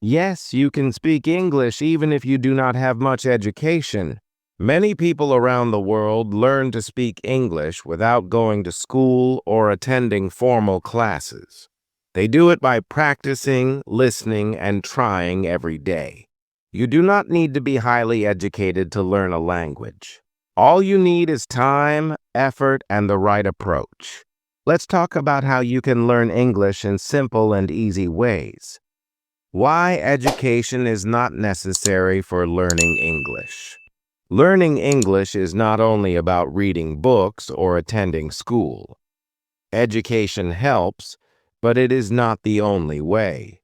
Yes, you can speak English even if you do not have much education. Many people around the world learn to speak English without going to school or attending formal classes. They do it by practicing, listening, and trying every day. You do not need to be highly educated to learn a language. All you need is time, effort, and the right approach. Let's talk about how you can learn English in simple and easy ways. Why education is not necessary for learning English. Learning English is not only about reading books or attending school. Education helps, but it is not the only way.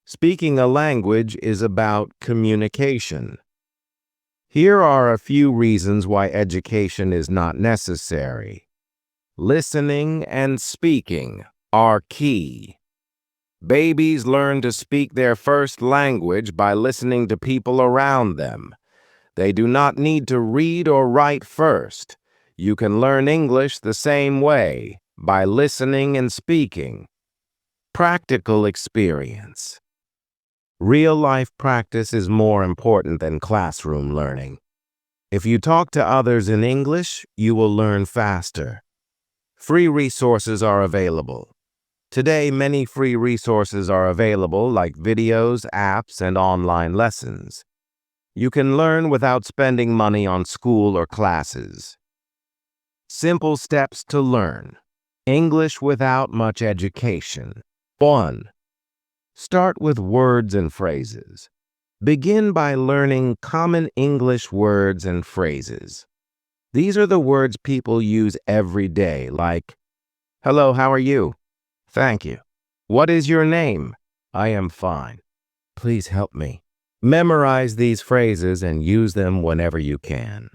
Speaking a language is about communication. Here are a few reasons why education is not necessary. Listening and speaking are key. Babies learn to speak their first language by listening to people around them. They do not need to read or write first. You can learn English the same way, by listening and speaking. Practical experience. Real-life practice is more important than classroom learning. If you talk to others in English, you will learn faster. Free resources are available. Today, many free resources are available like videos, apps, and online lessons. You can learn without spending money on school or classes. Simple steps to learn English without much education. 1. Start with words and phrases. Begin by learning common English words and phrases. These are the words people use every day, like, "Hello, how are you?" "Thank you." "What is your name?" "I am fine." "Please help me." Memorize these phrases and use them whenever you can.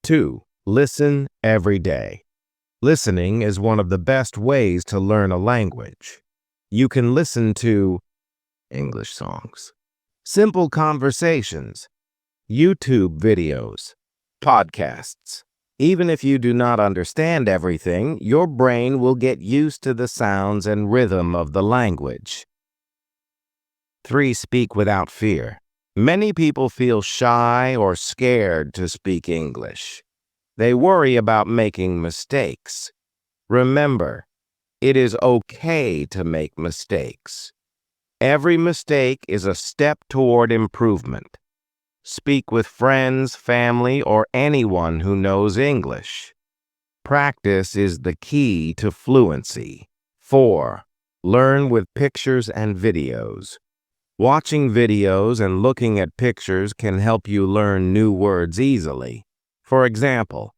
2. Listen every day. Listening is one of the best ways to learn a language. You can listen to English songs, simple conversations, YouTube videos, podcasts. Even if you do not understand everything, your brain will get used to the sounds and rhythm of the language. 3. Speak without fear. Many people feel shy or scared to speak English. They worry about making mistakes. Remember, it is okay to make mistakes. Every mistake is a step toward improvement. Speak with friends, family, or anyone who knows English. Practice is the key to fluency. 4. Learn with pictures and videos. Watching videos and looking at pictures can help you learn new words easily. For example,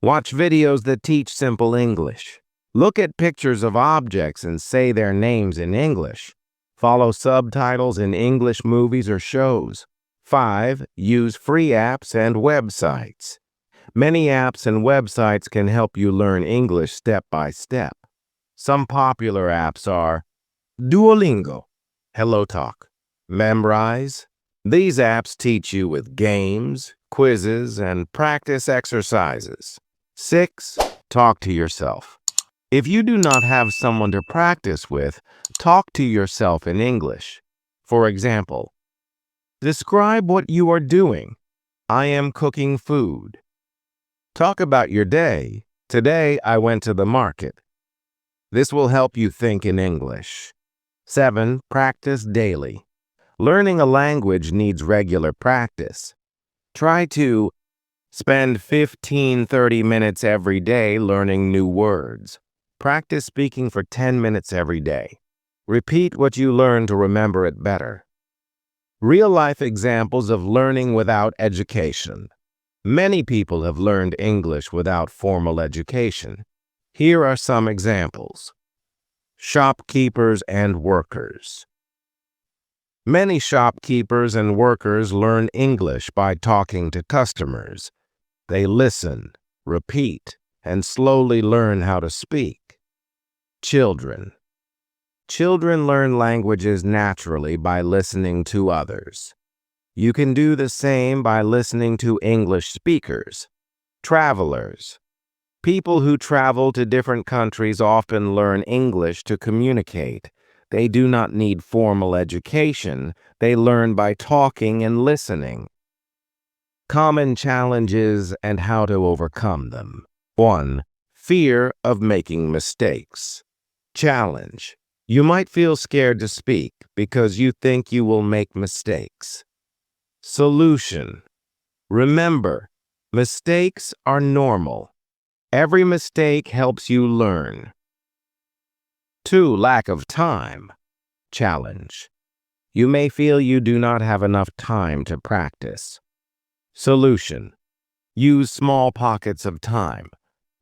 watch videos that teach simple English. Look at pictures of objects and say their names in English. Follow subtitles in English movies or shows. 5. Use free apps and websites. Many apps and websites can help you learn English step by step. Some popular apps are Duolingo, HelloTalk, Memrise. These apps teach you with games, quizzes, and practice exercises. 6. Talk to yourself. If you do not have someone to practice with, talk to yourself in English. For example, describe what you are doing. "I am cooking food." Talk about your day. "Today I went to the market." This will help you think in English. 7. Practice daily. Learning a language needs regular practice. Try to spend 15-30 minutes every day learning new words. Practice speaking for 10 minutes every day. Repeat what you learn to remember it better. Real-life examples of learning without education. Many people have learned English without formal education. Here are some examples. Shopkeepers and workers. Many shopkeepers and workers learn English by talking to customers. They listen, repeat, and slowly learn how to speak. Children. Children learn languages naturally by listening to others. You can do the same by listening to English speakers. Travelers. People who travel to different countries often learn English to communicate. They do not need formal education. They learn by talking and listening. Common challenges and how to overcome them. 1. Fear of making mistakes. Challenge. You might feel scared to speak because you think you will make mistakes. Solution. Remember, mistakes are normal. Every mistake helps you learn. 2. Lack of time. Challenge. You may feel you do not have enough time to practice. Solution. Use small pockets of time.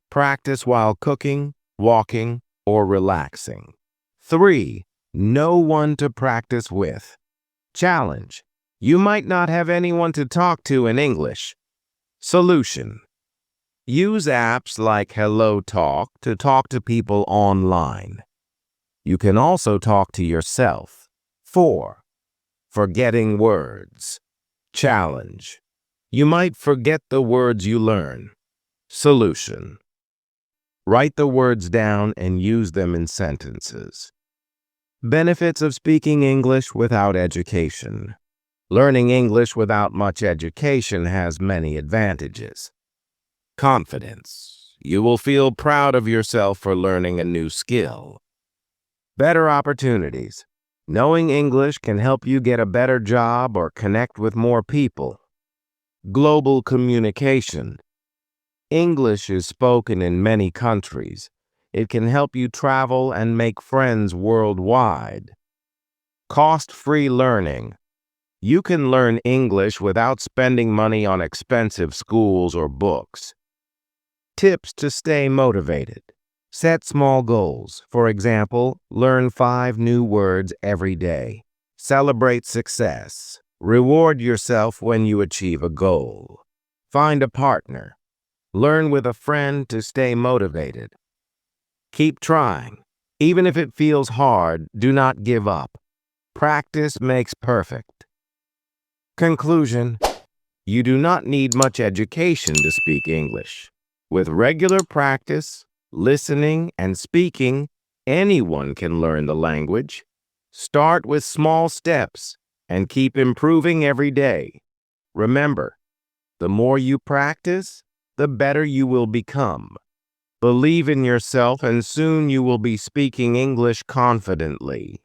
Practice while cooking, walking, or relaxing. 3. No one to practice with. Challenge. You might not have anyone to talk to in English. Solution. Use apps like HelloTalk to talk to people online. You can also talk to yourself. 4. Forgetting words. Challenge. You might forget the words you learn. Solution. Write the words down and use them in sentences. Benefits of speaking English without education. Learning English without much education has many advantages. Confidence. You will feel proud of yourself for learning a new skill. Better opportunities. Knowing English can help you get a better job or connect with more people. Global communication. English is spoken in many countries. It can help you travel and make friends worldwide. Cost-free learning. You can learn English without spending money on expensive schools or books. Tips to stay motivated. Set small goals. For example, learn 5 new words every day. Celebrate success. Reward yourself when you achieve a goal. Find a partner. Learn with a friend to stay motivated. Keep trying. Even if it feels hard, do not give up. Practice makes perfect. Conclusion. You do not need much education to speak English. With regular practice, listening, and speaking, anyone can learn the language. Start with small steps and keep improving every day. Remember, the more you practice, the better you will become. Believe in yourself and soon you will be speaking English confidently.